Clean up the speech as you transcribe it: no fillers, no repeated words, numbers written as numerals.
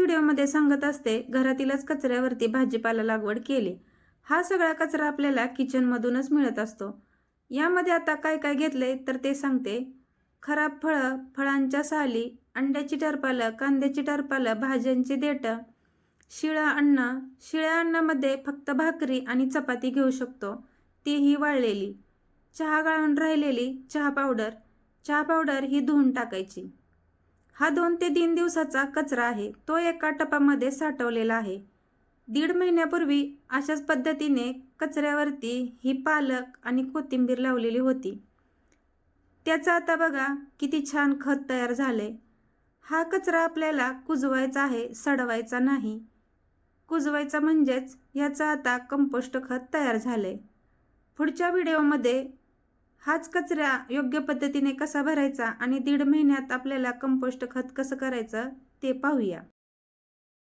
व्हिडिओमध्ये सांगत असते घरातीलच कचऱ्यावरती भाजीपाला लागवड केली। हा सगळा कचरा आपल्याला किचनमधूनच मिळत असतो। यामध्ये आता काय काय घेतले तर ते सांगते। खराब फळं, फळांच्या साली, अंड्याची टरपालं, कांद्याची टरपालं, भाज्यांची देठं, शिळं अन्न। शिळ्या अन्नामध्ये फक्त भाकरी आणि चपाती घेऊ शकतो, तीही वाळलेली। चहा गाळून राहिलेली चहा पावडर ही धुवून टाकायची। हा 2 ते 3 दिवसाचा कचरा आहे, तो एका टपामध्ये साठवलेला आहे। 1.5 महिन्यापूर्वी अशाच पद्धतीने कचऱ्यावरती ही पालक आणि कोथिंबीर लावलेली होती। त्याचा आता बघा किती छान खत तयार झाले। हा कचरा आपल्याला कुजवायचा आहे, सडवायचा नाही। कुजवायचा म्हणजेच याचा आता कंपोस्ट खत तयार झाले। पुढच्या व्हिडिओमध्ये हाच कचरा योग्य पद्धतीने कसा भरायचा आणि 1.5 महिन्यात आपल्याला कंपोस्ट खत कसं करायचं ते पाहूया।